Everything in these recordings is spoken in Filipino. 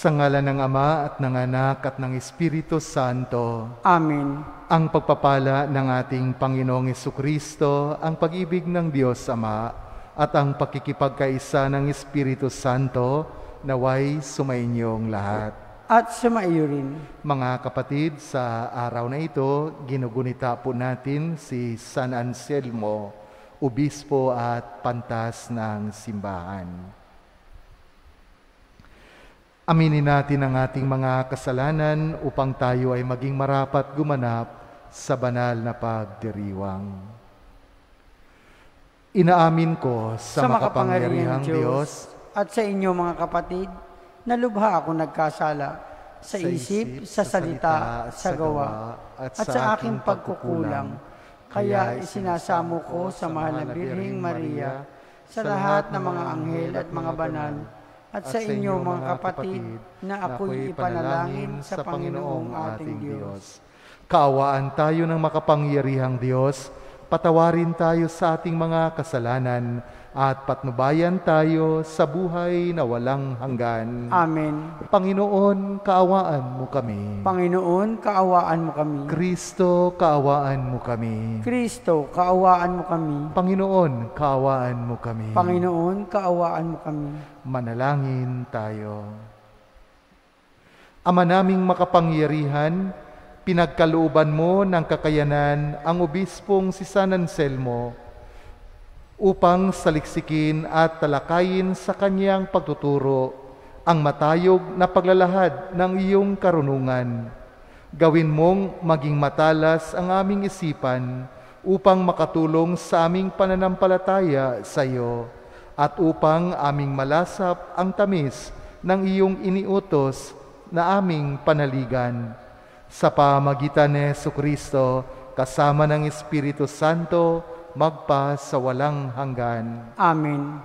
Sa ngalan ng Ama at ng Anak at ng Espiritu Santo. Amen. Ang pagpapala ng ating Panginoong Hesukristo, ang pag-ibig ng Diyos Ama, at ang pakikipagkaisa ng Espiritu Santo, naway sumainyong lahat. At sumaiyo rin. Mga kapatid, sa araw na ito, ginugunita po natin si San Anselmo, Obispo at Pantas ng Simbahan. Aminin natin ang ating mga kasalanan upang tayo ay maging marapat gumanap sa banal na pagdiriwang. Inaamin ko sa makapangyarihang Diyos at sa inyo mga kapatid, na lubha ako nagkasala sa isip, sa salita, sa gawa, at sa aking pagkukulang. Kaya isinasamo ko sa mahal na Birheng Maria, sa lahat ng mga anghel at mga banal, at sa inyo mga kapatid, na ako'y ipanalangin sa Panginoong ating Diyos. Kaawaan tayo ng makapangyarihang Diyos, patawarin tayo sa ating mga kasalanan, at patnubayan tayo sa buhay na walang hanggan. Amen. Panginoon, kaawaan mo kami. Panginoon, kaawaan mo kami. Kristo, kaawaan mo kami. Kristo, kaawaan mo kami. Panginoon, kaawaan mo kami. Panginoon, kaawaan mo kami. Manalangin tayo. Ama naming makapangyarihan, pinagkalooban mo ng kakayanan ang obispong si San Anselmo upang saliksikin at talakayin sa kanyang pagtuturo ang matayog na paglalahad ng iyong karunungan. Gawin mong maging matalas ang aming isipan upang makatulong sa aming pananampalataya sa iyo at upang aming malasap ang tamis ng iyong iniutos na aming panaligan. Sa pamagitan ni Jesucristo, kasama ng Espiritu Santo, magpa sa walang hanggan. Amen.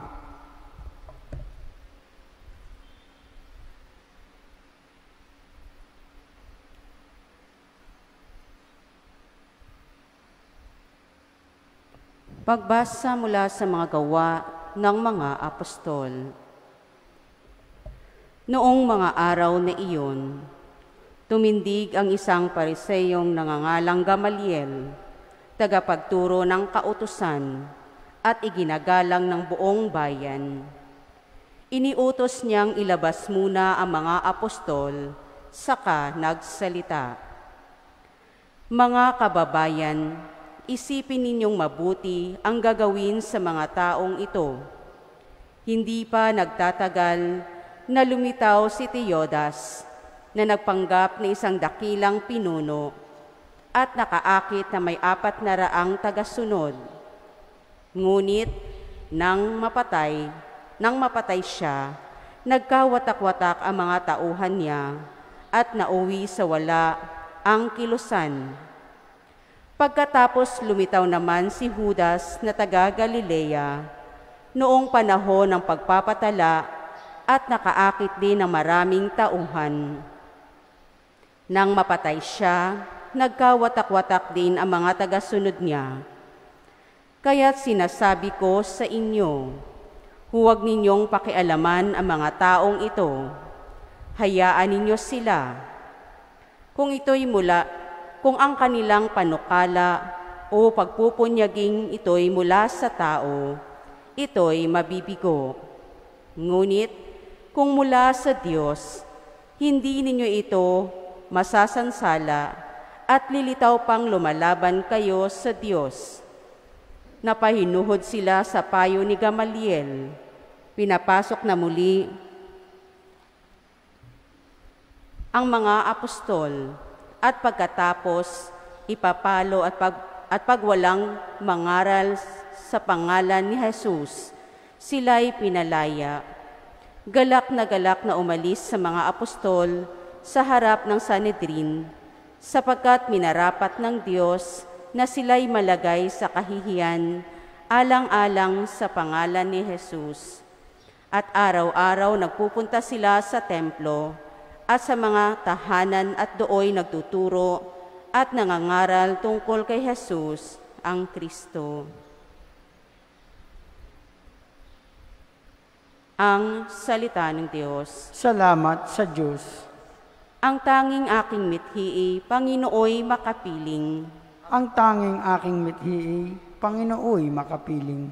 Pagbasa mula sa mga gawa ng mga apostol. Noong mga araw na iyon, tumindig ang isang Pariseyong nangangalang Gamaliel, tagapagturo ng kautusan at iginagalang ng buong bayan. Iniutos niyang ilabas muna ang mga apostol, saka nagsalita. Mga kababayan, isipin ninyong mabuti ang gagawin sa mga taong ito. Hindi pa nagtatagal na lumitaw si Teudas, na nagpanggap na isang dakilang pinuno at nakaakit na may 400 tagasunod. Ngunit nang mapatay siya, nagkawatak-watak ang mga tauhan niya at nauwi sa wala ang kilusan. Pagkatapos lumitaw naman si Judas na taga-Galilea noong panahon ng pagpapatala at nakaakit din ng maraming tauhan. Nang mapatay siya, nagkawatak-watak din ang mga tagasunod niya. Kaya't sinasabi ko sa inyo, huwag ninyong pakialaman ang mga taong ito. Hayaan ninyo sila. Kung ang kanilang panukala o pagpupunyaging ito'y mula sa tao, ito'y mabibigo. Ngunit kung mula sa Diyos, hindi ninyo ito masasansala at lilitaw pang lumalaban kayo sa Diyos. Napahinuhod sila sa payo ni Gamaliel. Pinapasok na muli ang mga apostol at pagkatapos ipapalo at pagwalang mangaral sa pangalan ni Jesus, sila'y pinalaya. Galak na umalis sa mga apostol sa harap ng Sanhedrin, sapagkat minarapat ng Diyos na sila'y malagay sa kahihiyan alang-alang sa pangalan ni Jesus. At araw-araw nagpupunta sila sa templo at sa mga tahanan at dooy nagtuturo at nangangaral tungkol kay Jesus ang Kristo. Ang salita ng Diyos. Salamat sa Diyos. Ang tanging aking mithi, Panginooy makapiling. Ang tanging aking mithi, Panginooy makapiling.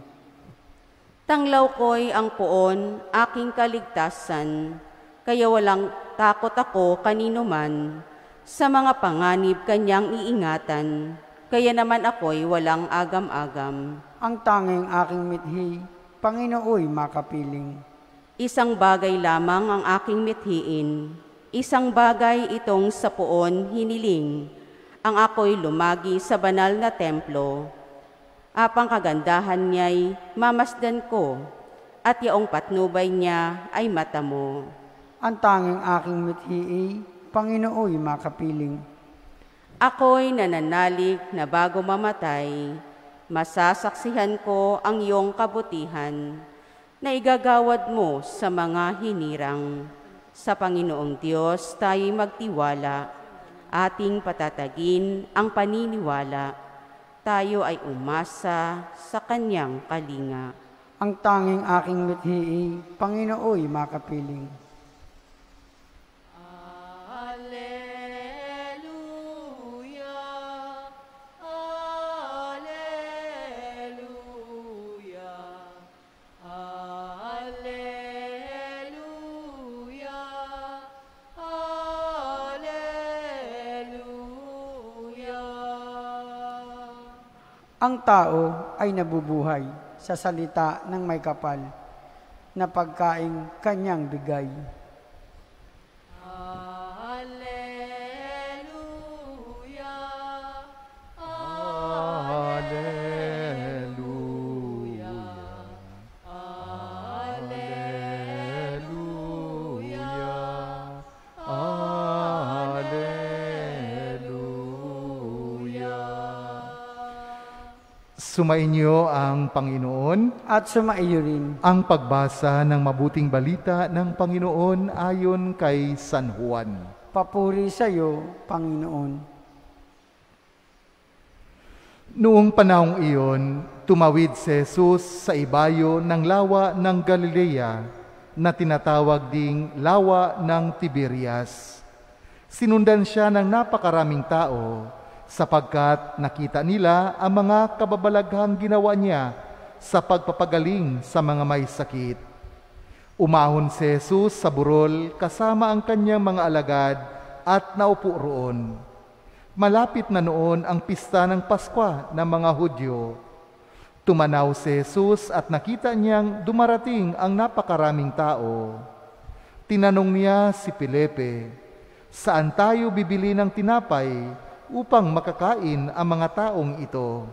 Tanglaw ko'y ang poon, aking kaligtasan, kaya walang takot ako kanino man, sa mga panganib kanyang iingatan, kaya naman ako'y walang agam-agam. Ang tanging aking mithi, Panginooy makapiling. Isang bagay lamang ang aking mithiin, isang bagay itong sa poon hiniling, ang ako'y lumagi sa banal na templo. Apang kagandahan niya'y mamasdan ko, at yaong patnubay niya ay mata mo. Ang tanging aking mithi, Panginooy makapiling. Ako'y nananalig na bago mamatay, masasaksihan ko ang iyong kabutihan, na igagawad mo sa mga hinirang. Sa Panginoong Diyos tayo'y magtiwala, ating patatagin ang paniniwala. Tayo ay umasa sa kanyang kalinga. Ang tanging aking mithi, Panginooy makapiling. Ang tao ay nabubuhay sa salita ng may kapal na pagkaing kanyang bigay. Alleluia, Alleluia, Alleluia, Alleluia. Sumainyo ang Panginoon At sumaiyo rin. ang pagbasa ng mabuting balita ng Panginoon ayon kay San Juan. Papuri sa iyo, Panginoon. Noong panahong iyon, tumawid si Jesus sa ibayo ng lawa ng Galilea na tinatawag ding lawa ng Tiberias. Sinundan siya ng napakaraming tao sapagkat nakita nila ang mga kababalaghang ginawa niya sa pagpapagaling sa mga may sakit. Umahon si Jesus sa burol kasama ang kanyang mga alagad at naupo roon. Malapit na noon ang pista ng Paskwa ng mga Hudyo. Tumanaw si Jesus at nakita niyang dumarating ang napakaraming tao. Tinanong niya si Felipe, "Saan tayo bibili ng tinapay upang makakain ang mga taong ito?"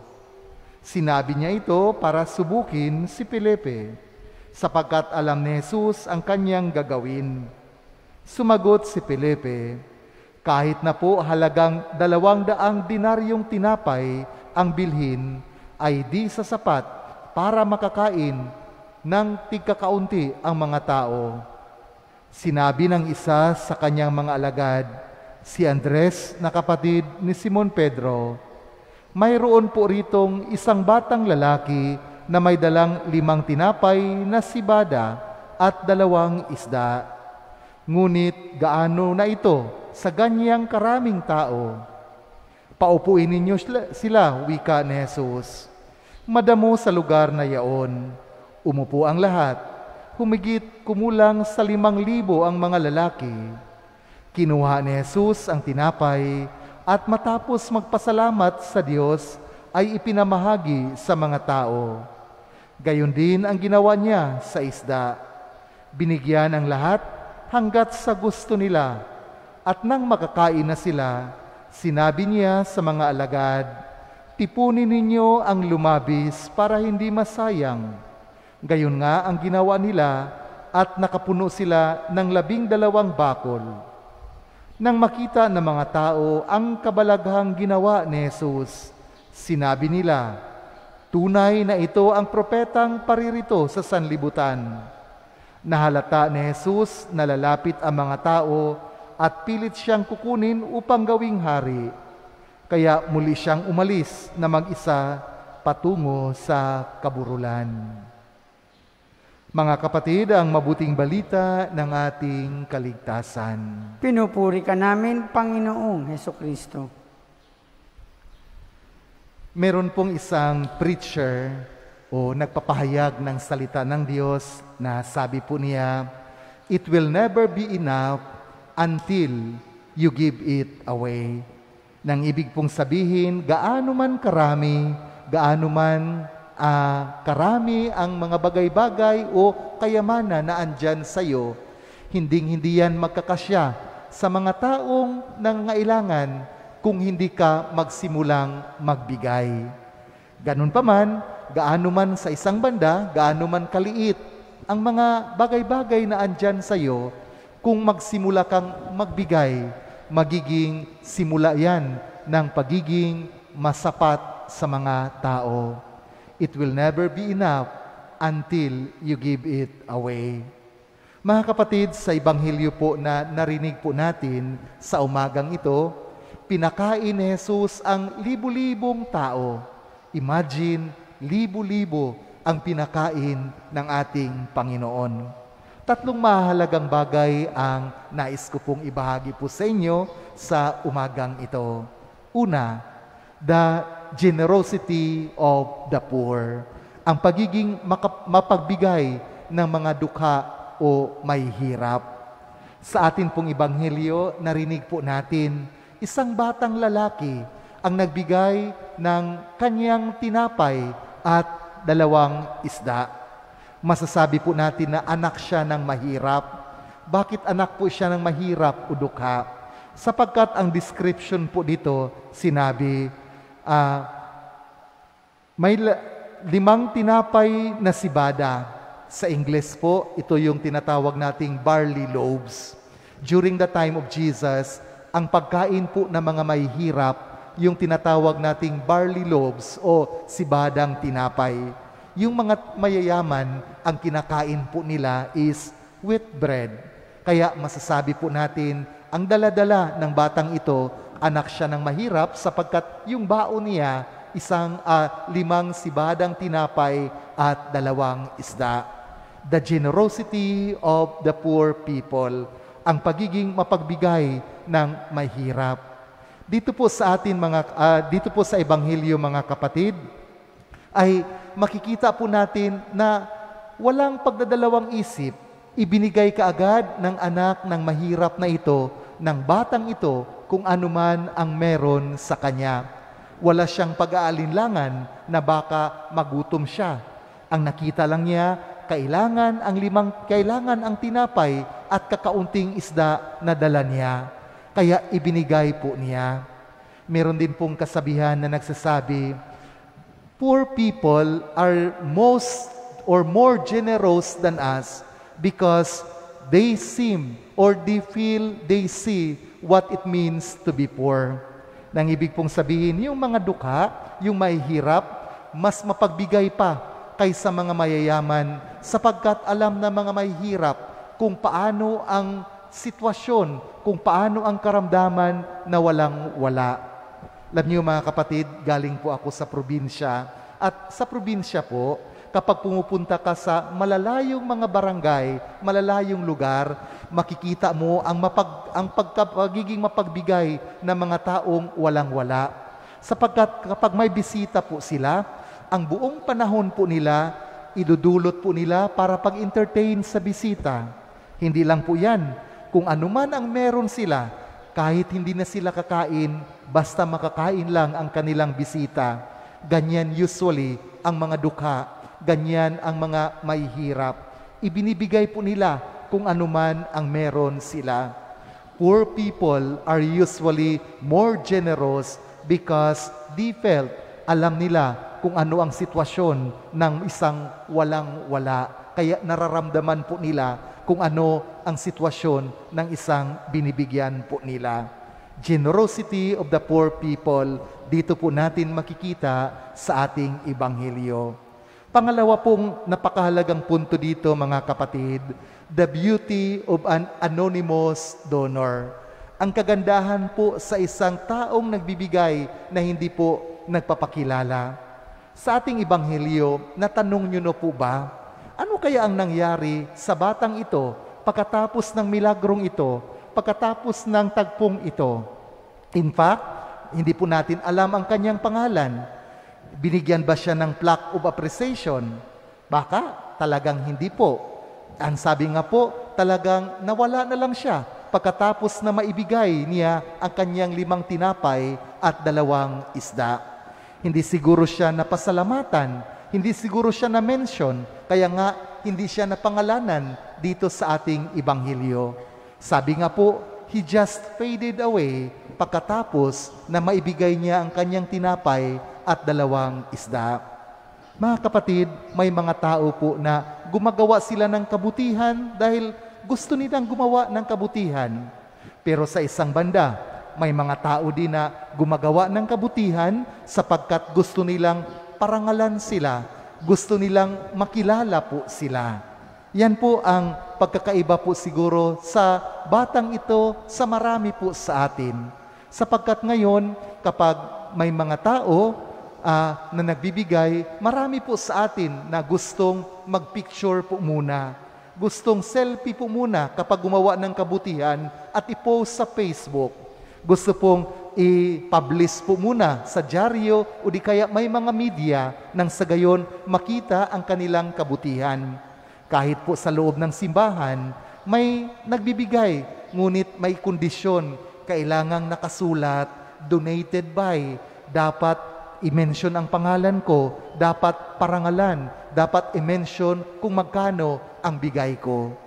Sinabi niya ito para subukin si Felipe, sapagkat alam ni Jesus ang kanyang gagawin. Sumagot si Felipe, "Kahit na po halagang 200 dinaryong tinapay ang bilhin, ay di sasapat para makakain ng tigkakaunti ang mga tao." Sinabi ng isa sa kanyang mga alagad, si Andres na kapatid ni Simon Pedro, "Mayroon po ritong isang batang lalaki na may dalang 5 tinapay na sibada at 2 isda. Ngunit gaano na ito sa ganyang karaming tao?" "Paupuin ninyo sila," wika ni Jesus. Madamo sa lugar na yaon. Umupo ang lahat. Humigit kumulang sa 5,000 ang mga lalaki. Kinuha ni Jesus ang tinapay at matapos magpasalamat sa Diyos ay ipinamahagi sa mga tao. Gayon din ang ginawa niya sa isda. Binigyan ang lahat hanggat sa gusto nila, at nang makakain na sila, sinabi niya sa mga alagad, "Tipunin ninyo ang lumabis para hindi masayang." Gayon nga ang ginawa nila at nakapuno sila ng 12 bakol. Nang makita ng mga tao ang kabalaghang ginawa ni Jesus, sinabi nila, "Tunay na ito ang propetang paririto sa sanlibutan." Nahalata ni Jesus na lalapit ang mga tao at pilit siyang kukunin upang gawing hari. Kaya muli siyang umalis na mag-isa patungo sa kaburulan. Mga kapatid, ang mabuting balita ng ating kaligtasan. Pinupuri ka namin, Panginoong Hesukristo. Meron pong isang preacher o nagpapahayag ng salita ng Diyos na sabi po niya, "It will never be enough until you give it away." Nang ibig pong sabihin, gaano man karami, gaano man karami ang mga bagay-bagay o kayamanan na andyan sa iyo, hindi yan magkakasya sa mga taong nangangailangan kung hindi ka magsimulang magbigay. Ganun pa man, gaano man sa isang banda, gaano man kaliit ang mga bagay-bagay na andyan sa iyo, kung magsimula kang magbigay, magiging simula yan ng pagiging masapat sa mga tao. It will never be enough until you give it away. Mga kapatid, sa Ebanghelyo po na narinig po natin sa umagang ito, pinakain ni Jesus ang libu-libong tao. Imagine, libu-libo ang pinakain ng ating Panginoon. Tatlong mahalagang bagay ang nais ko pong ibahagi po sa inyo sa umagang ito. Una, the generosity of the poor. Ang pagiging mapagbigay ng mga dukha o may hirap. Sa atin pong Ebanghelyo, narinig po natin, isang batang lalaki ang nagbigay ng kanyang tinapay at 2 isda. Masasabi po natin na anak siya ng mahirap. Bakit anak po siya ng mahirap o dukha? Sapagkat ang description po dito, sinabi, may 5 tinapay na sibada. Sa Ingles po, ito yung tinatawag nating barley loaves. During the time of Jesus, ang pagkain po ng mga may hirap, yung tinatawag nating barley loaves o sibadang tinapay. Yung mga mayayaman, ang kinakain po nila is wheat bread. Kaya masasabi po natin, ang dala-dala ng batang ito, anak siya ng mahirap sapagkat yung baon niya, isang 5 sibadang tinapay at 2 isda. The generosity of the poor people, ang pagiging mapagbigay ng mahirap. Dito po sa atin dito po sa Ebanghelyo mga kapatid, ay makikita po natin na walang pagdadalawang isip, ibinigay kaagad ng anak ng mahirap na ito, ng batang ito, kung anuman ang meron sa kanya. Wala siyang pag-aalinlangan na baka magutom siya. Ang nakita lang niya, kailangan ang tinapay at kakaunting isda na dala niya. Kaya ibinigay po niya. Meron din pong kasabihan na nagsasabi, poor people are most or more generous than us because they seem or they feel, they see what it means to be poor. Nang ibig pong sabihin, yung mga dukha, yung mahihirap, mas mapagbigay pa kaysa mga mayayaman sapagkat alam na mga mahihirap kung paano ang sitwasyon, kung paano ang karamdaman na walang-wala. Alam niyo mga kapatid, galing po ako sa probinsya at sa probinsya po, kapag pumupunta ka sa malalayong mga barangay, malalayong lugar, makikita mo ang pagiging mapagbigay ng mga taong walang-wala. Sapagkat kapag may bisita po sila, ang buong panahon po nila, idudulot po nila para pag-entertain sa bisita. Hindi lang po yan. Kung anuman ang meron sila, kahit hindi na sila kakain, basta makakain lang ang kanilang bisita. Ganyan usually ang mga dukha. Ganyan ang mga mahihirap. Ibinibigay po nila kung anuman ang meron sila. Poor people are usually more generous because they felt, alam nila kung ano ang sitwasyon ng isang walang-wala. Kaya nararamdaman po nila kung ano ang sitwasyon ng isang binibigyan po nila. Generosity of the poor people, dito po natin makikita sa ating Ebanghelyo. Pangalawa pong napakahalagang punto dito mga kapatid, the beauty of an anonymous donor. Ang kagandahan po sa isang taong nagbibigay na hindi po nagpapakilala. Sa ating Ebanghelyo, natanong nyo na po ba, Ano kaya ang nangyari sa batang ito pagkatapos ng milagrong ito, pagkatapos ng tagpong ito? In fact, hindi po natin alam ang kanyang pangalan. Binigyan ba siya ng plaque of appreciation? Baka talagang hindi po. Ang sabi nga po, talagang nawala na lang siya pagkatapos na maibigay niya ang kanyang 5 tinapay at 2 isda. Hindi siguro siya napasalamatan, hindi siguro siya na-mention, kaya nga hindi siya napangalanan dito sa ating Ibanghilyo. Sabi nga po, he just faded away pagkatapos na maibigay niya ang kanyang tinapay at 2 isda. Mga kapatid, may mga tao po na gumagawa sila ng kabutihan dahil gusto nilang gumawa ng kabutihan. Pero sa isang banda, may mga tao din na gumagawa ng kabutihan sapagkat gusto nilang parangalan sila, gusto nilang makilala po sila. Yan po ang pagkakaiba po siguro sa batang ito sa marami po sa atin. Sapagkat ngayon, kapag may mga tao na nagbibigay, marami po sa atin na gustong magpicture po muna. Gustong selfie po muna kapag gumawa ng kabutihan at i-post sa Facebook. Gusto pong i-publish po muna sa dyaryo o di kaya may mga media nang sa gayon makita ang kanilang kabutihan. Kahit po sa loob ng simbahan, may nagbibigay, ngunit may kondisyon, kailangang nakasulat, donated by, dapat i-mention ang pangalan ko, dapat parangalan, dapat i-mention kung magkano ang bigay ko.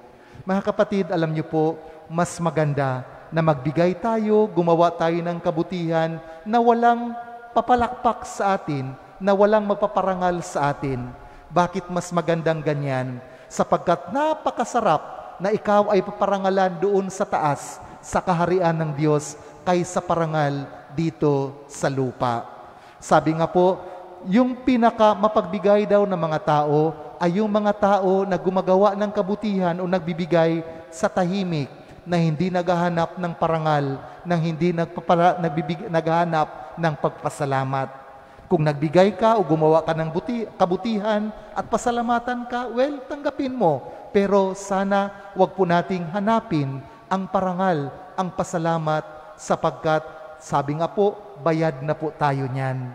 Mga kapatid, alam niyo po, mas maganda na magbigay tayo, gumawa tayo ng kabutihan na walang papalakpak sa atin, na walang magpaparangal sa atin. Bakit mas magandang ganyan? Sapagkat napakasarap na ikaw ay paparangalan doon sa taas, sa kaharian ng Diyos, kaysa parangal dito sa lupa. Sabi nga po, yung pinaka mapagbigay daw ng mga tao ay yung mga tao na gumagawa ng kabutihan o nagbibigay sa tahimik, na hindi naghahanap ng parangal, na hindi naghahanap ng pagpasalamat. Kung nagbigay ka o gumawa ka ng kabutihan at pasalamatan ka, well, tanggapin mo. Pero sana wag po nating hanapin ang parangal, ang pasalamat, sapagkat sabi nga po, bayad na po tayo niyan.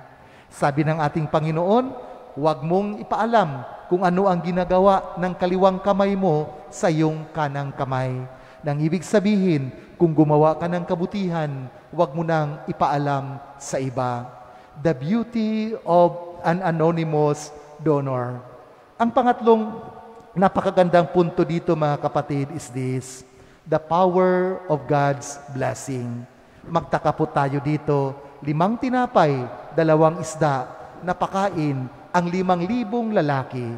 Sabi ng ating Panginoon, huwag mong ipaalam kung ano ang ginagawa ng kaliwang kamay mo sa iyong kanang kamay. Nang ibig sabihin, kung gumawa ka ng kabutihan, huwag mo nang ipaalam sa iba. The beauty of an anonymous donor. Ang pangatlong napakagandang punto dito, mga kapatid, is this: the power of God's blessing. Magtaka po tayo dito, 5 tinapay, 2 isda, napakain ang 5,000 lalaki.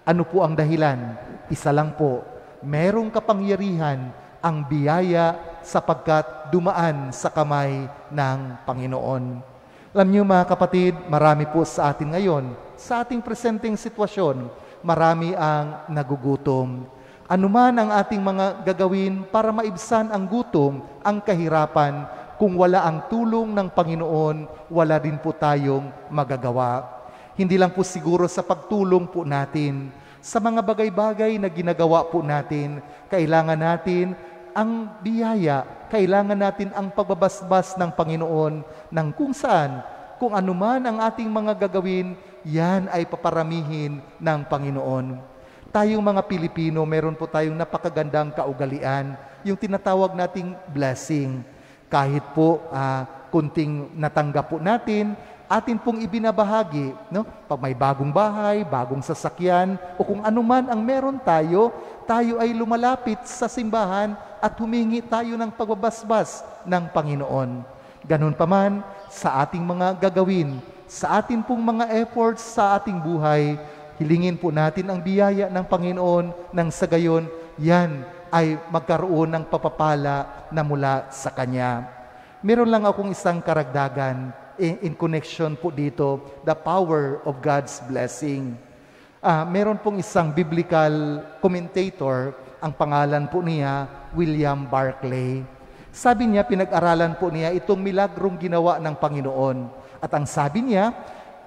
Ano po ang dahilan? Isa lang po, merong kapangyarihan ang biyaya sapagkat dumaan sa kamay ng Panginoon. Alam niyo mga kapatid, marami po sa atin ngayon, sa ating presenteng sitwasyon, marami ang nagugutom. Ano man ang ating mga gagawin para maibsan ang gutom, ang kahirapan, kung wala ang tulong ng Panginoon, wala din po tayong magagawa. Hindi lang po siguro sa pagtulong po natin, sa mga bagay-bagay na ginagawa po natin, kailangan natin ang biyaya, kailangan natin ang pagbabasbas ng Panginoon ng kung saan, kung ano man ang ating mga gagawin, yan ay paparamihin ng Panginoon. Tayong mga Pilipino, meron po tayong napakagandang kaugalian, yung tinatawag nating blessing. Kahit po kunting natanggap po natin, atin pong ibinabahagi, no? Pag may bagong bahay, bagong sasakyan, o kung ano man ang meron tayo, tayo ay lumalapit sa simbahan at humingi tayo ng pagbabasbas ng Panginoon. Ganun pa man sa ating mga gagawin, sa atin pong mga efforts sa ating buhay, hilingin po natin ang biyaya ng Panginoon nang sa gayon, yan ay magkaroon ng papapala na mula sa Kanya. Meron lang akong isang karagdagan in connection po dito, the power of God's blessing. Meron pong isang biblical commentator, ang pangalan po niya, William Barclay. Sabi niya, pinag-aralan po niya itong milagrong ginawa ng Panginoon. At ang sabi niya,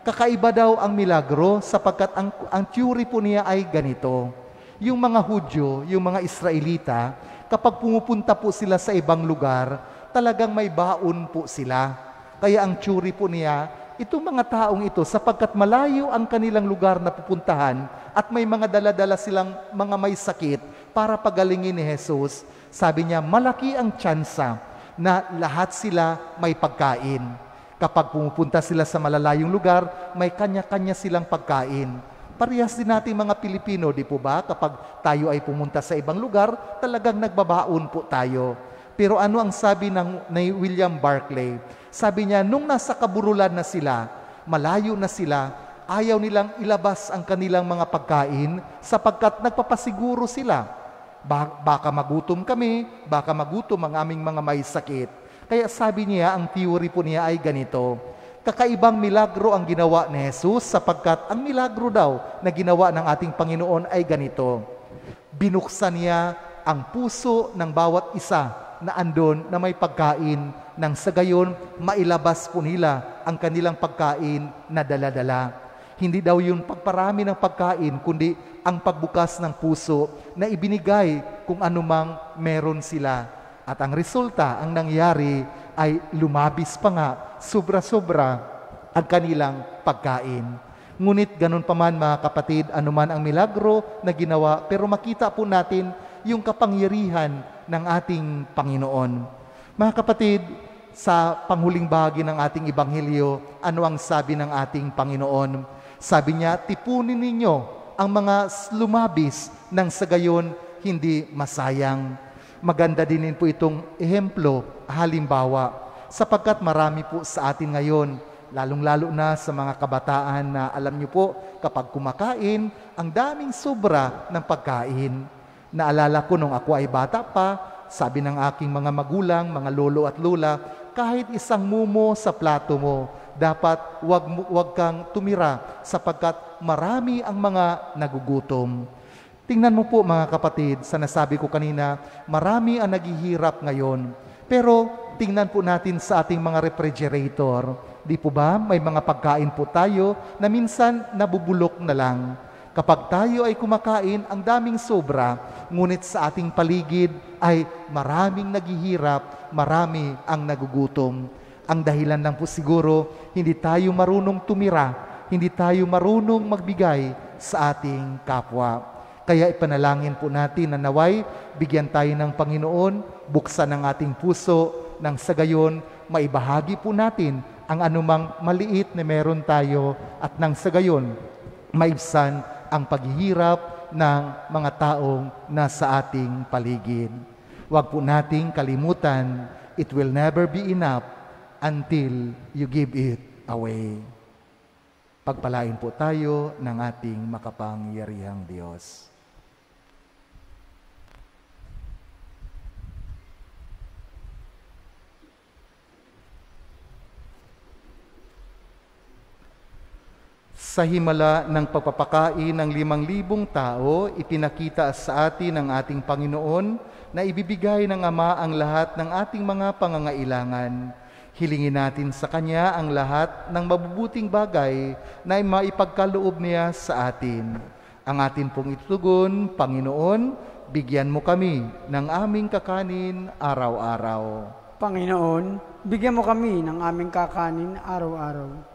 Kakaiba daw ang milagro sapagkat ang theory po niya ay ganito. Yung mga Hudyo, yung mga Israelita, kapag pumupunta po sila sa ibang lugar, talagang may baon po sila. Kaya ang theory po niya, itong mga taong ito, sapagkat malayo ang kanilang lugar na pupuntahan at may mga dala-dala silang mga may sakit para pagalingin ni Jesus, sabi niya, malaki ang tsansa na lahat sila may pagkain. Kapag pumupunta sila sa malalayong lugar, may kanya-kanya silang pagkain. Parehas din natin mga Pilipino, di po ba? Kapag tayo ay pumunta sa ibang lugar, talagang nagbabaon po tayo. Pero ano ang sabi ni William Barclay? Sabi niya, nung nasa kaburulan na sila, malayo na sila, ayaw nilang ilabas ang kanilang mga pagkain sapagkat nagpapasiguro sila. Baka magutom kami, baka magutom ang aming mga may sakit. Kaya sabi niya, ang theory po niya ay ganito, kakaibang milagro ang ginawa ni Jesus sapagkat ang milagro daw na ginawa ng ating Panginoon ay ganito. Binuksan niya ang puso ng bawat isa na andon na may pagkain nang sa gayon mailabas po nila ang kanilang pagkain na dala-dala. Hindi daw yung pagparami ng pagkain, kundi ang pagbukas ng puso na ibinigay kung anumang meron sila. At ang resulta, ang nangyari ay lumabis pa nga, sobra-sobra ang kanilang pagkain. Ngunit ganun pa man mga kapatid, anuman ang milagro na ginawa, pero makita po natin yung kapangyarihan ng ating Panginoon. Mga kapatid, sa panghuling bahagi ng ating Ebanghelyo, ano ang sabi ng ating Panginoon? Sabi niya, tipunin ninyo ang mga lumabis nang sa gayon hindi masayang. Maganda din po itong ehemplo, halimbawa, sapagkat marami po sa atin ngayon, lalong-lalo na sa mga kabataan na alam niyo po, kapag kumakain, ang daming sobra ng pagkain. Naalala ko nung ako ay bata pa, sabi ng aking mga magulang, mga lolo at lola, kahit isang mumo sa plato mo, dapat wag kang tumira sapagkat marami ang mga nagugutom. Tingnan mo po mga kapatid, sa nasabi ko kanina, marami ang naghihirap ngayon. Pero tingnan po natin sa ating mga refrigerator. Di po ba may mga pagkain po tayo na minsan nabubulok na lang. Kapag tayo ay kumakain, ang daming sobra, ngunit sa ating paligid ay maraming naghihirap, marami ang nagugutom. Ang dahilan lang po siguro, hindi tayo marunong tumira, hindi tayo marunong magbigay sa ating kapwa. Kaya ipanalangin po natin na naway, bigyan tayo ng Panginoon, buksan ang ating puso, nang sa gayon, maibahagi po natin ang anumang maliit na meron tayo at nang sa gayon, maibsan ang paghihirap ng mga taong nasa ating paligid. Huwag po nating kalimutan, it will never be enough until you give it away. Pagpalain po tayo ng ating makapangyarihang Diyos. Sa himala ng pagpapakain ng 5,000 tao, ipinakita sa atin ng ating Panginoon na ibibigay ng Ama ang lahat ng ating mga pangangailangan. Hilingin natin sa Kanya ang lahat ng mabubuting bagay na maipagkaloob niya sa atin. Ang atin pong itutugon, Panginoon, bigyan mo kami ng aming kakanin araw-araw. Panginoon, bigyan mo kami ng aming kakanin araw-araw.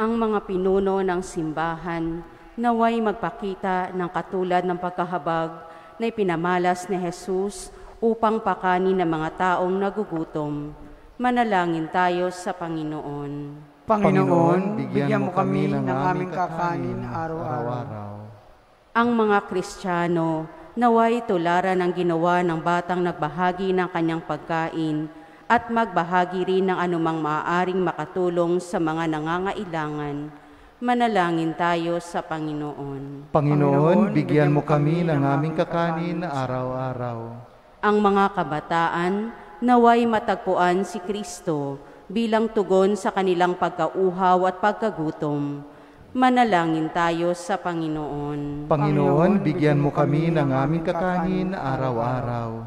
Ang mga pinuno ng simbahan naway magpakita ng katulad ng pagkahabag na ipinamalas ni Jesus upang pakanin ng mga taong nagugutom. Manalangin tayo sa Panginoon. Panginoon, bigyan mo kami ng aming kakanin araw-araw. Ang mga Kristiyano naway tularan ang ginawa ng batang nagbahagi ng kanyang pagkain at magbahagi rin ng anumang maaaring makatulong sa mga nangangailangan. Manalangin tayo sa Panginoon. Panginoon, bigyan mo kami ng aming kakanin araw-araw. Ang mga kabataan naway matagpuan si Kristo bilang tugon sa kanilang pagkauhaw at pagkagutom. Manalangin tayo sa Panginoon. Panginoon, bigyan mo kami ng aming kakanin araw-araw.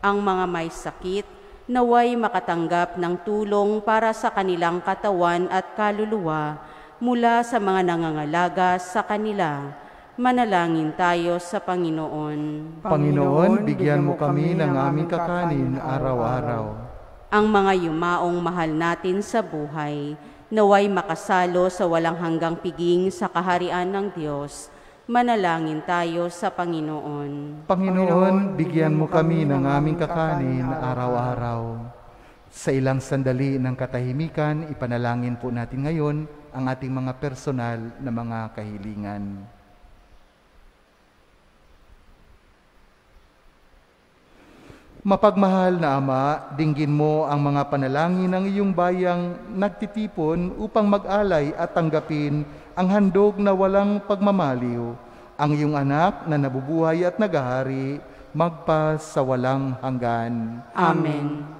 Ang mga may sakit naway makatanggap ng tulong para sa kanilang katawan at kaluluwa. mula sa mga nangangalaga sa kanila. Manalangin tayo sa Panginoon. Panginoon, bigyan mo kami ng aming kakanin araw-araw. Ang mga yumaong mahal natin sa buhay, naway makasalo sa walang hanggang piging sa kaharian ng Diyos. Manalangin tayo sa Panginoon. Panginoon, bigyan mo kami ng aming kakanin araw-araw. Sa ilang sandali ng katahimikan, ipanalangin po natin ngayon ang ating mga personal na mga kahilingan. Mapagmahal na Ama, dinggin mo ang mga panalangin ng iyong bayang nagtitipon upang mag-alay at tanggapin ang handog na walang pagmamaliw, ang iyong anak na nabubuhay at nagahari, magpa sa walang hanggan. Amen.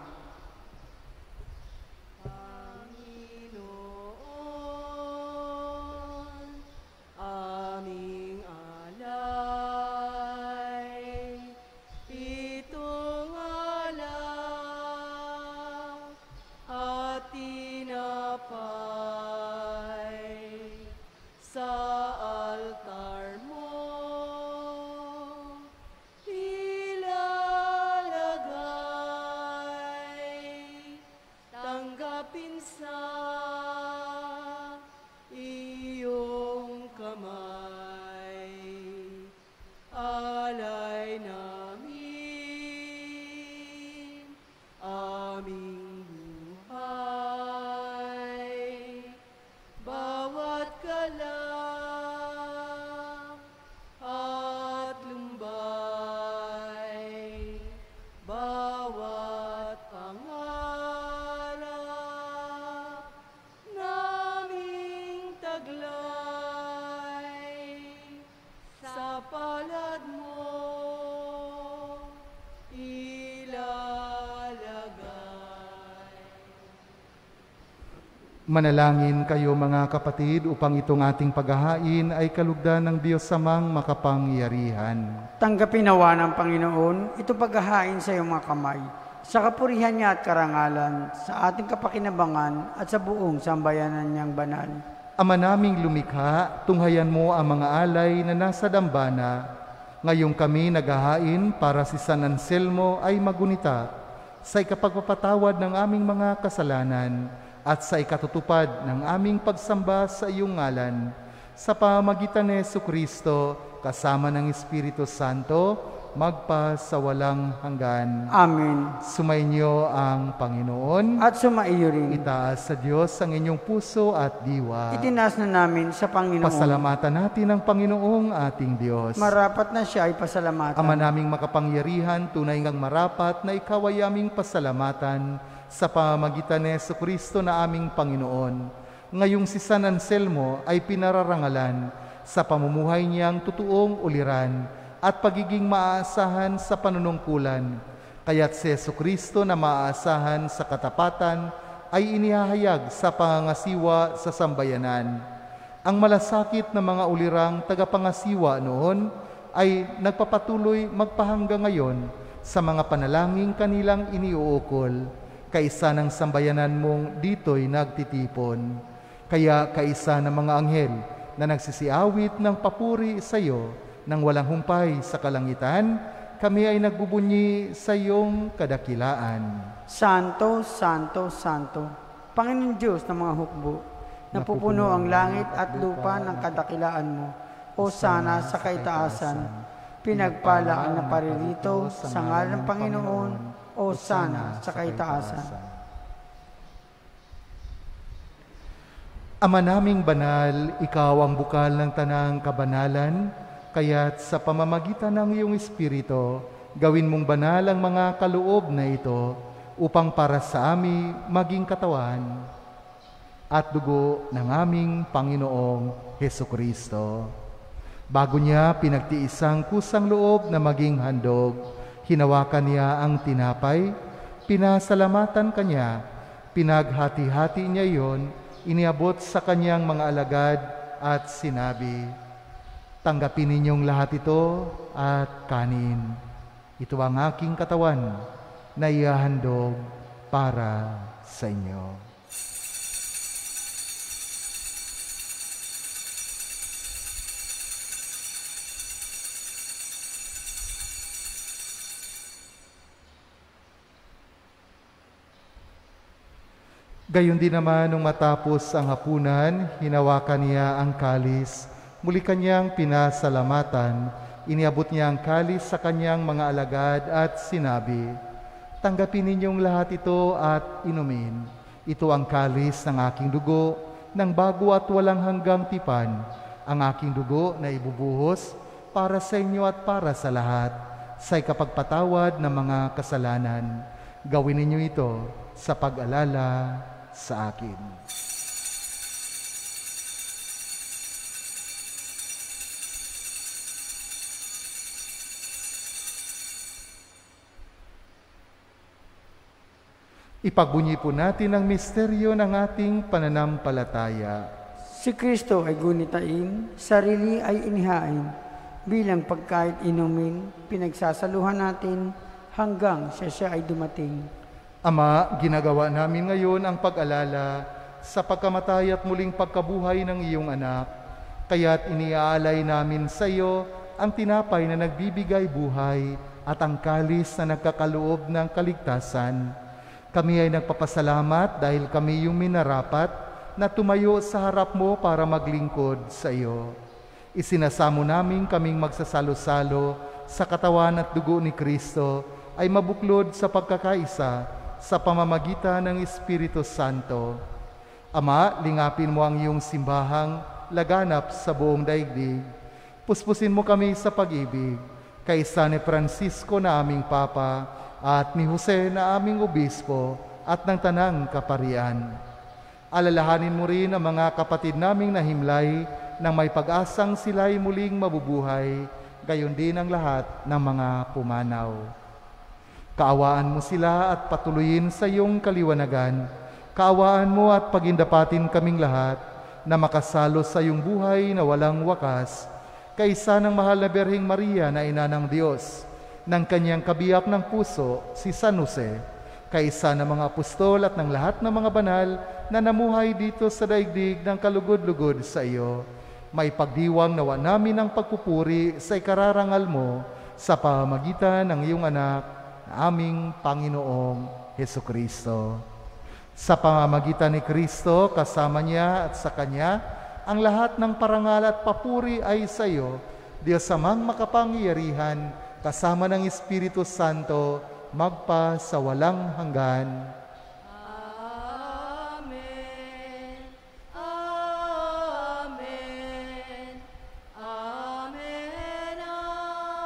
Manalangin kayo mga kapatid upang itong ating paghahain ay kalugdan ng Diyos Amang makapangyarihan. Tanggapin nawa ng Panginoon ito paghahain sa iyong mga kamay, sa kapurihan niya at karangalan, sa ating kapakinabangan at sa buong sambayanan niyang banal. Ama naming lumikha, tunghayan mo ang mga alay na nasa dambana. Ngayong kami naghahain para si San Anselmo ay magunita sa ikapagpapatawad ng aming mga kasalanan at sa ikatutupad ng aming pagsamba sa iyong ngalan, sa pamamagitan ni Jesucristo, kasama ng Espiritu Santo, magpa sa walang hanggan. Amen. Sumainyo ang Panginoon. At sumaiyo rin. Itaas sa Diyos ang inyong puso at diwa. Itinaas na namin sa Panginoon. Pasalamatan natin ang Panginoong ating Diyos. Marapat na siya ay pasalamatan. Ama naming makapangyarihan, tunay ngang marapat na ikaw ay aming pasalamatan sa pamamagitan ni Jesucristo na aming Panginoon. Ngayong si San Anselmo ay pinararangalan sa pamumuhay niyang totoong uliran at pagiging maaasahan sa panunungkulan. Kaya't si Jesucristo na maaasahan sa katapatan ay inihahayag sa pangangasiwa sa sambayanan. Ang malasakit na mga ulirang tagapangasiwa noon ay nagpapatuloy magpahanggang ngayon sa mga panalangin kanilang iniuukol. Kaisa ng sambayanan mong dito'y nagtitipon. Kaya kaisa ng mga anghel na nagsisiawit ng papuri sa iyo nang walang humpay sa kalangitan, kami ay nagbubunyi sa iyong kadakilaan. Santo, Santo, Santo, Panginoon Diyos ng mga hukbo, napupuno ang langit at lupa ng kadakilaan mo. O sana sa kaitaasan, pinagpala ang naparirito sa ngalan ng Panginoon, o sana sa kaitaasan. Ama naming banal, ikaw ang bukal ng tanang kabanalan, kaya't sa pamamagitan ng iyong Espiritu, gawin mong banal ang mga kaloob na ito upang para sa amin maging katawan at dugo ng aming Panginoong Hesukristo. Bago niya pinagtiisang kusang loob na maging handog, hinawakan niya ang tinapay, pinasalamatan kanya, pinaghati-hati niya iyon, iniabot sa kanyang mga alagad at sinabi, "Tanggapin ninyong lahat ito at kanin. Ito ang aking katawan na ihahandog para sa inyo." Gayon din naman nung matapos ang hapunan, hinawakan niya ang kalis, muli kanyang pinasalamatan, iniabot niya ang kalis sa kanyang mga alagad at sinabi, "Tanggapin ninyong lahat ito at inumin. Ito ang kalis ng aking dugo, ng bago at walang hanggang tipan, ang aking dugo na ibubuhos para sa inyo at para sa lahat, sa ikapagpatawad ng mga kasalanan. Gawin ninyo ito sa pag-alala sa akin." Ipagbunyi po natin ang misteryo ng ating pananampalataya. Si Kristo ay gunitain, sarili ay inihain. Bilang pagkait inumin, pinagsasaluhan natin hanggang siya ay dumating. Ama, ginagawa namin ngayon ang pag-alala sa pagkamatay at muling pagkabuhay ng iyong anak. Kaya't iniaalay namin sa iyo ang tinapay na nagbibigay buhay at ang kalis na nagkakaloob ng kaligtasan. Kami ay nagpapasalamat dahil kami yung minarapat na tumayo sa harap mo para maglingkod sa iyo. Isinasamo namin kaming magsasalo-salo sa katawan at dugo ni Kristo ay mabuklod sa pagkakaisa sa pamamagitan ng Espiritu Santo. Ama, lingapin mo ang iyong simbahang laganap sa buong daigdig. Puspusin mo kami sa pag-ibig, kaysa ni Francisco na aming Papa at ni Jose na aming Obispo at ng Tanang Kaparian. Alalahanin mo rin ang mga kapatid naming nahimlay nang may pag-asang sila'y muling mabubuhay, gayon din ang lahat ng mga pumanaw. Kaawaan mo sila at patuloyin sa iyong kaliwanagan. Kaawaan mo at pagindapatin kaming lahat na makasalo sa iyong buhay na walang wakas, kaysa ng mahal na Birheng Maria na Ina ng Diyos, ng kanyang kabiyak ng puso, si San Jose, kaysa ng mga apostol at ng lahat ng mga banal na namuhay dito sa daigdig ng kalugod-lugod sa iyo. May pagdiwang nawa namin ang pagpupuri sa ikararangal mo sa pamamagitan ng iyong anak na aming Panginoong Hesukristo. Sa pamamagitan ni Kristo, kasama niya at sa Kanya, ang lahat ng parangal at papuri ay sa iyo, Diyos amang makapangyarihan, kasama ng Espiritu Santo, magpa sa walang hanggan. Amen. Amen. Amen. Amen.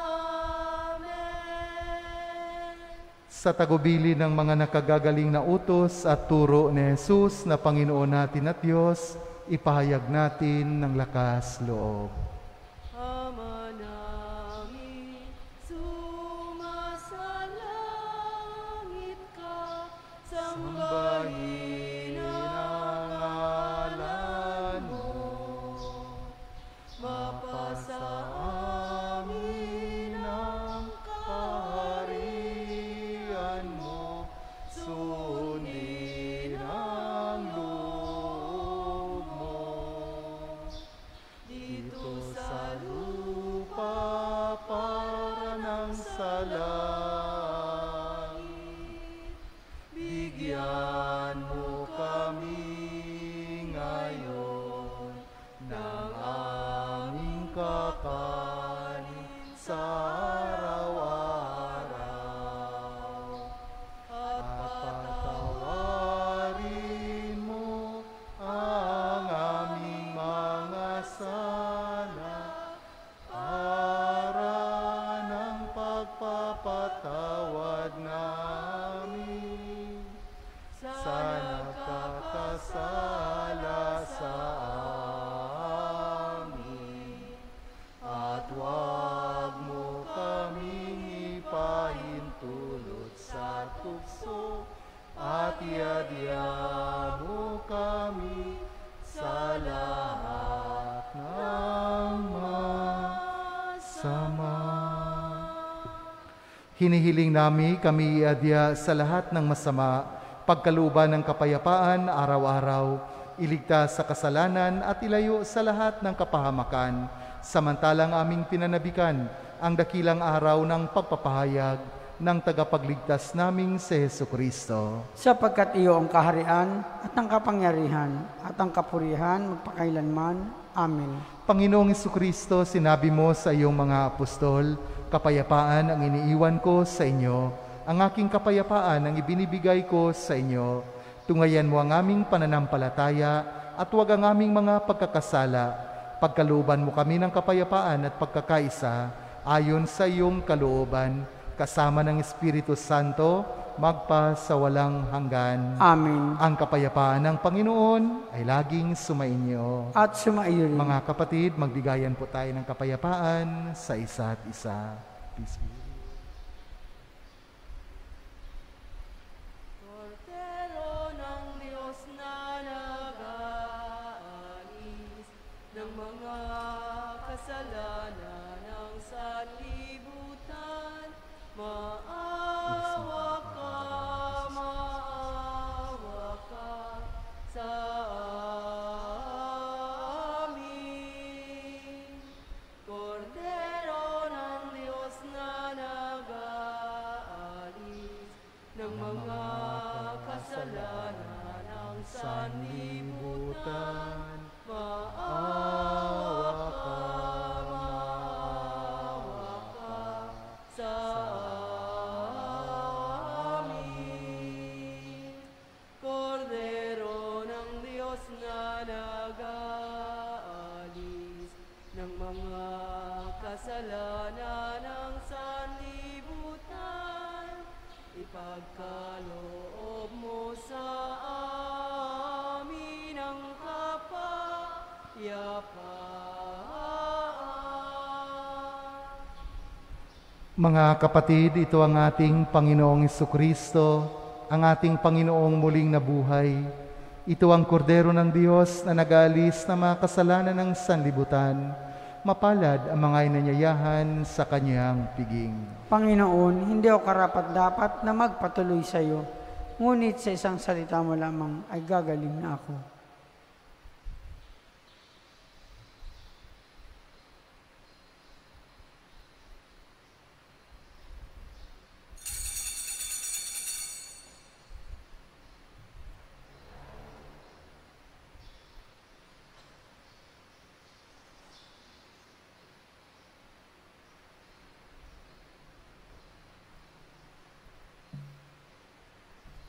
Sa tagubili ng mga nakagagaling na utos at turo ni Jesus na Panginoon natin at Diyos, ipahayag natin ng lakas loob. Ama namin, sumasalangit ka, sambahin ang ngalan mo. Mapasa amin ang kaharian mo, sundin ang loob mo. Dito sa lupa para ng sa langit, bigyan mo kami ngayon ng aming kakanin sa araw-araw. At patawarin mo ang aming mga sala para ng pagpapatawad namin sa nagkakasala sa amin. At huwag mo kaming ipahintulot sa tukso, at iadya mo kami sa lahat ng masama. Hinihiling namin kami iadya sa lahat ng masama, pagkalooban ng kapayapaan araw-araw, iligtas sa kasalanan at ilayo sa lahat ng kapahamakan, samantalang aming pinanabikan ang dakilang araw ng pagpapahayag ng tagapagligtas naming si Jesucristo. Sapagkat iyo ang kaharian at ang kapangyarihan at ang kapurihan magpakailanman. Amen. Panginoong Jesucristo, sinabi mo sa iyong mga apostol, kapayapaan ang iniiwan ko sa inyo, ang aking kapayapaan ang ibinibigay ko sa inyo. Tungayan mo ang aming pananampalataya at huwag ang aming mga pagkakasala. Pagkalooban mo kami ng kapayapaan at pagkakaisa ayon sa iyong kalooban, kasama ng Espiritu Santo, magpa sa walang hanggan. Amen. Ang kapayapaan ng Panginoon ay laging sumainyo. At sumaiyo rin. Mga kapatid, magbigayan po tayo ng kapayapaan sa isa't isa. Peace be. Kordero ng Diyos na nag-aalis ng mga kasalanan ng sanlibutan, maawa ka sa amin. Kordero ng Diyos na nag-aalis ng mga kasalanan ng sanlibutan, maawa ka sa amin. Kordero ng Diyos na nag-aalis ng mga kasalanan ng sanlibutan, ipagkaloob mo sa amin ang kapayapaan. Mga kapatid, ito ang ating Panginoong Jesucristo, ang ating Panginoong muling nabuhay. Ito ang kordero ng Diyos na nag-aalis ng mga kasalanan ng sanlibutan. Mapalad ang mga inanyayahan sa kanyang piging. Panginoon, hindi ako karapat-dapat na magpatuloy sa iyo, ngunit sa isang salita mo lamang ay gagaling na ako.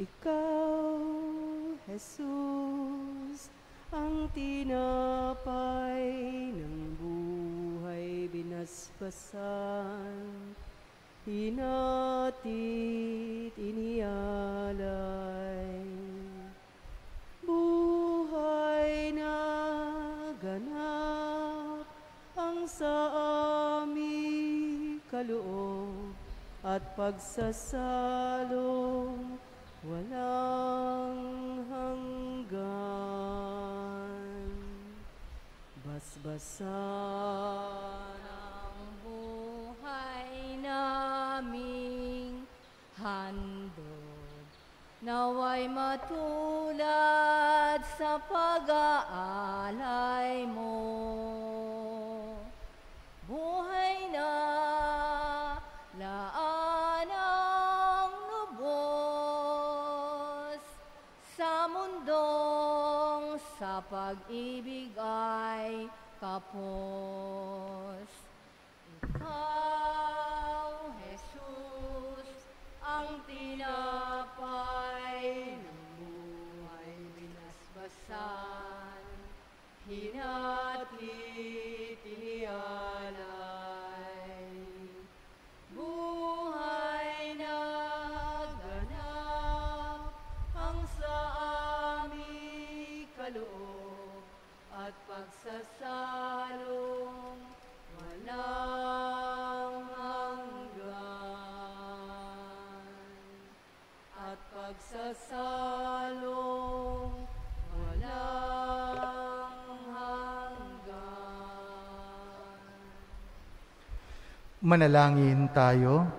Ikaw, Jesus, ang tinapay ng buhay binasbasan, hinatid, inialay. Buhay na ganap ang sa aming kaloob at pagsasalong walang hanggan. Basbasan ang buhay naming handog, naway matulad sa pag-aalay mo. Buhay na laan ang lubos sa mundong sa pag-ibig ay kapos. Ikaw, Jesus, ang tinapay ng buhay binasbasan, hinatid, inialay. Buhay na ganap ang sa aming kaloob at pagsasalong walang hanggan. At pagsasalong walang hanggan. Manalangin tayo.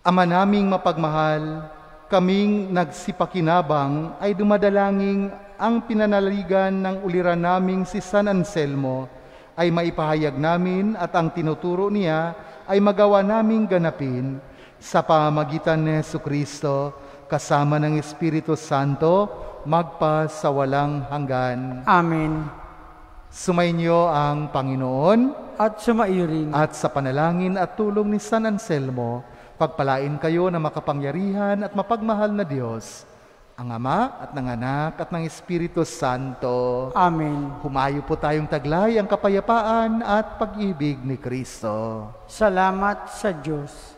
Ama naming mapagmahal, kaming nagsipakinabang ay dumadalangin ang pinanaligan ng uliran naming si San Anselmo ay maipahayag namin at ang tinuturo niya ay magawa naming ganapin sa pamamagitan ni Jesucristo kasama ng Espiritu Santo magpa sa walang hanggan. Amen. Sumainyo ang Panginoon At sumaiyo rin. at sa panalangin at tulong ni San Anselmo, pagpalain kayo na makapangyarihan at mapagmahal na Diyos, ang Ama at ng Anak at ng Espiritu Santo. Amen. Humayo po tayong taglay ang kapayapaan at pag-ibig ni Kristo. Salamat sa Diyos.